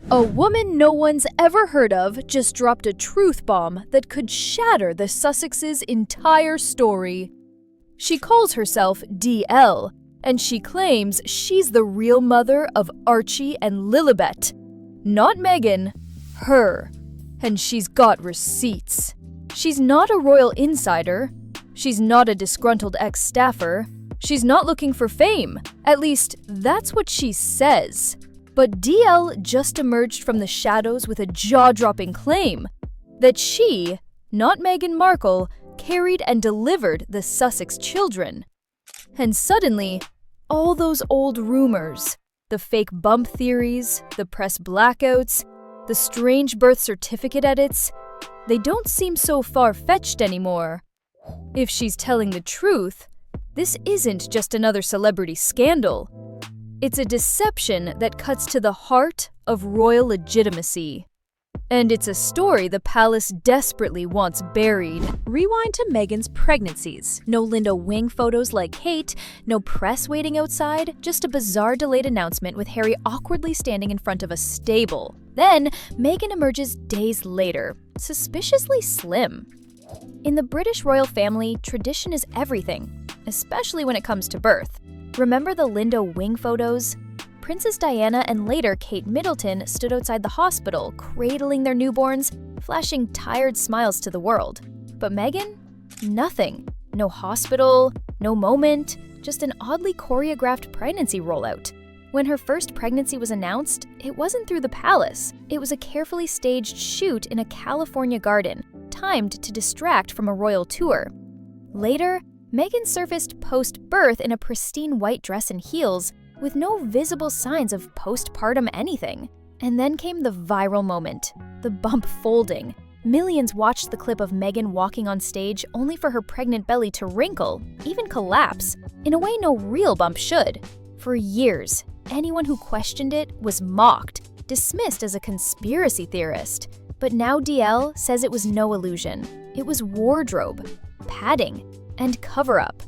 A woman no one's ever heard of just dropped a truth bomb that could shatter the Sussexes' entire story. She calls herself DL, and she claims she's the real mother of Archie and Lilibet. Not Meghan, her. And she's got receipts. She's not a royal insider. She's not a disgruntled ex-staffer. She's not looking for fame. At least, that's what she says. But DL just emerged from the shadows with a jaw-dropping claim that she, not Meghan Markle, carried and delivered the Sussex children. And suddenly, all those old rumors, the fake bump theories, the press blackouts, the strange birth certificate edits, they don't seem so far-fetched anymore. If she's telling the truth, this isn't just another celebrity scandal. It's a deception that cuts to the heart of royal legitimacy. And it's a story the palace desperately wants buried. Rewind to Meghan's pregnancies. No Linda wing photos like Kate, no press waiting outside, just a bizarre delayed announcement with Harry awkwardly standing in front of a stable. Then, Meghan emerges days later, suspiciously slim. In the British royal family, tradition is everything, especially when it comes to birth. Remember the Linda wing photos? Princess Diana and later Kate Middleton stood outside the hospital, cradling their newborns, flashing tired smiles to the world. But Meghan? Nothing. No hospital, no moment, just an oddly choreographed pregnancy rollout. When her first pregnancy was announced, it wasn't through the palace. It was a carefully staged shoot in a California garden, timed to distract from a royal tour. Later, Meghan surfaced post-birth in a pristine white dress and heels, with no visible signs of postpartum anything. And then came the viral moment, the bump folding. Millions watched the clip of Meghan walking on stage only for her pregnant belly to wrinkle, even collapse, in a way no real bump should. For years, anyone who questioned it was mocked, dismissed as a conspiracy theorist. But now DL says it was no illusion. It was wardrobe, padding, and cover-up.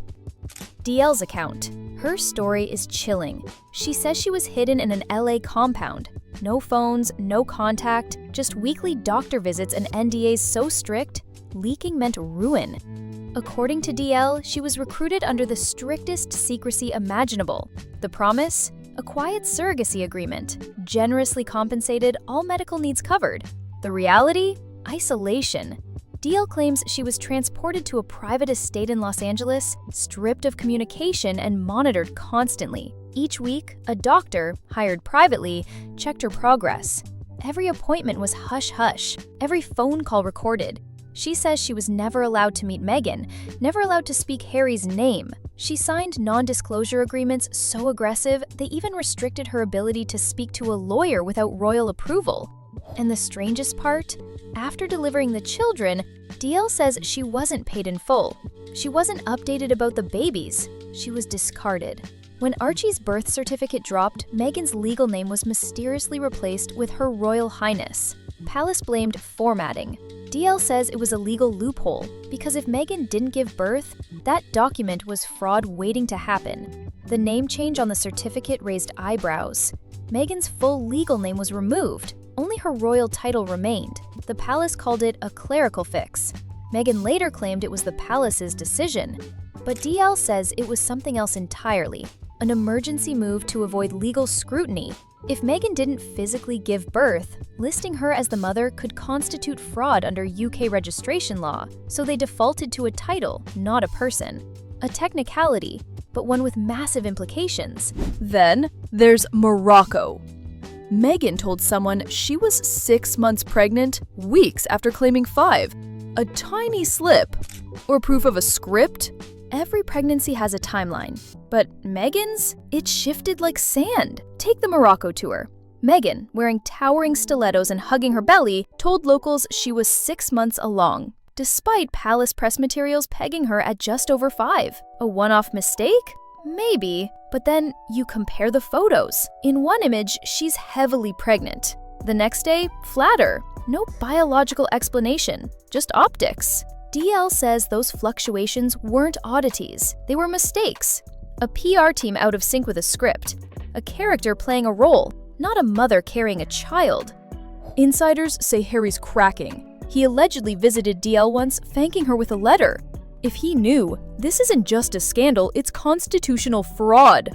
DL's account. Her story is chilling. She says she was hidden in an LA compound. No phones, no contact, just weekly doctor visits and NDAs so strict, leaking meant ruin. According to DL, she was recruited under the strictest secrecy imaginable. The promise? A quiet surrogacy agreement, generously compensated, all medical needs covered. The reality? Isolation. DL claims she was transported to a private estate in Los Angeles, stripped of communication and monitored constantly. Each week, a doctor, hired privately, checked her progress. Every appointment was hush-hush, every phone call recorded. She says she was never allowed to meet Meghan, never allowed to speak Harry's name. She signed non-disclosure agreements so aggressive, they even restricted her ability to speak to a lawyer without royal approval. And the strangest part? After delivering the children, DL says she wasn't paid in full. She wasn't updated about the babies. She was discarded. When Archie's birth certificate dropped, Meghan's legal name was mysteriously replaced with Her Royal Highness. Palace blamed formatting. DL says it was a legal loophole, because if Meghan didn't give birth, that document was fraud waiting to happen. The name change on the certificate raised eyebrows. Meghan's full legal name was removed. Only her royal title remained. The palace called it a clerical fix. Meghan later claimed it was the palace's decision. But DL says it was something else entirely, an emergency move to avoid legal scrutiny. If Meghan didn't physically give birth, listing her as the mother could constitute fraud under UK registration law, so they defaulted to a title, not a person. A technicality, but one with massive implications. Then there's Morocco. Meghan told someone she was 6 months pregnant weeks after claiming 5. A tiny slip. Or proof of a script? Every pregnancy has a timeline. But Meghan's? It shifted like sand. Take the Morocco tour. Meghan, wearing towering stilettos and hugging her belly, told locals she was 6 months along, despite palace press materials pegging her at just over 5. A one-off mistake? Maybe, but then you compare the photos. In one image, she's heavily pregnant. The next day, flatter. No biological explanation, just optics. DL says those fluctuations weren't oddities, they were mistakes. A PR team out of sync with a script. A character playing a role, not a mother carrying a child. Insiders say Harry's cracking. He allegedly visited DL once, thanking her with a letter. If he knew, this isn't just a scandal, it's constitutional fraud.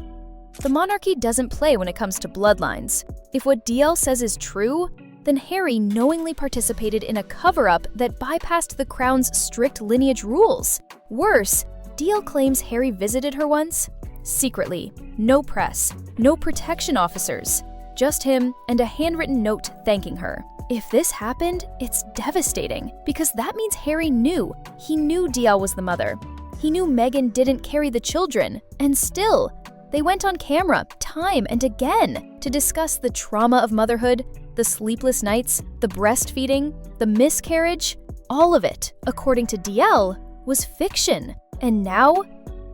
The monarchy doesn't play when it comes to bloodlines. If what DL says is true, then Harry knowingly participated in a cover-up that bypassed the crown's strict lineage rules. Worse, DL claims Harry visited her once, secretly, no press, no protection officers, just him and a handwritten note thanking her. If this happened, it's devastating, because that means Harry knew. He knew DL was the mother. He knew Meghan didn't carry the children, and still, they went on camera time and again to discuss the trauma of motherhood, the sleepless nights, the breastfeeding, the miscarriage. All of it, according to DL, was fiction. And now,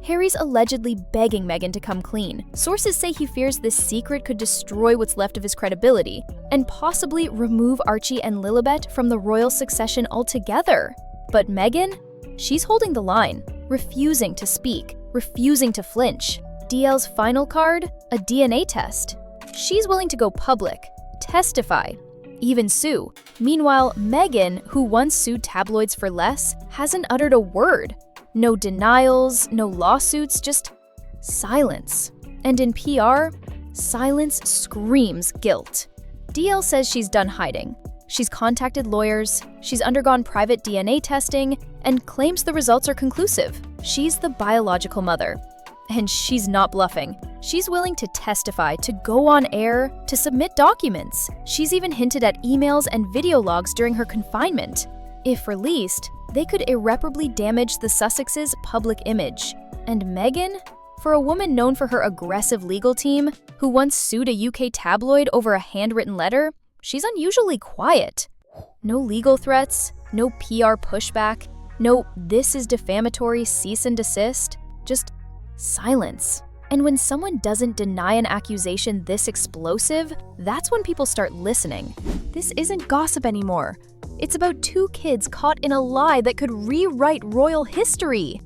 Harry's allegedly begging Meghan to come clean. Sources say he fears this secret could destroy what's left of his credibility and possibly remove Archie and Lilibet from the royal succession altogether. But Meghan? She's holding the line, refusing to speak, refusing to flinch. DL's final card? A DNA test. She's willing to go public, testify, even sue. Meanwhile, Meghan, who once sued tabloids for less, hasn't uttered a word. No denials, no lawsuits, just silence. And in PR, silence screams guilt. DL says she's done hiding. She's contacted lawyers, she's undergone private DNA testing, and claims the results are conclusive. She's the biological mother. And she's not bluffing. She's willing to testify, to go on air, to submit documents. She's even hinted at emails and video logs during her confinement. If released, they could irreparably damage the Sussexes' public image. And Meghan? For a woman known for her aggressive legal team, who once sued a UK tabloid over a handwritten letter, she's unusually quiet. No legal threats, no PR pushback, no "this is defamatory, cease and desist," just silence. And when someone doesn't deny an accusation this explosive, that's when people start listening. This isn't gossip anymore. It's about two kids caught in a lie that could rewrite royal history.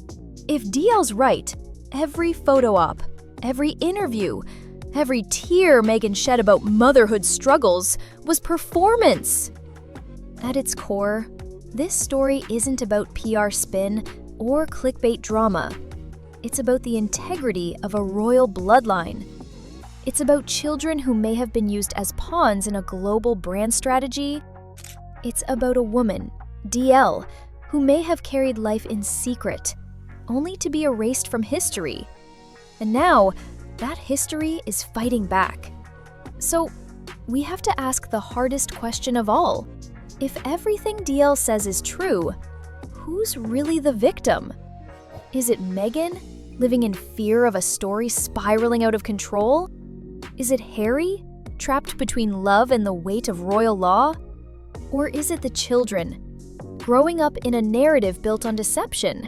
If DL's right, every photo op, every interview, every tear Meghan shed about motherhood struggles was performance. At its core, this story isn't about PR spin or clickbait drama. It's about the integrity of a royal bloodline. It's about children who may have been used as pawns in a global brand strategy. It's about a woman, DL, who may have carried life in secret, only to be erased from history. And now, that history is fighting back. So, we have to ask the hardest question of all. If everything DL says is true, who's really the victim? Is it Meghan, living in fear of a story spiraling out of control? Is it Harry, trapped between love and the weight of royal law? Or is it the children, growing up in a narrative built on deception?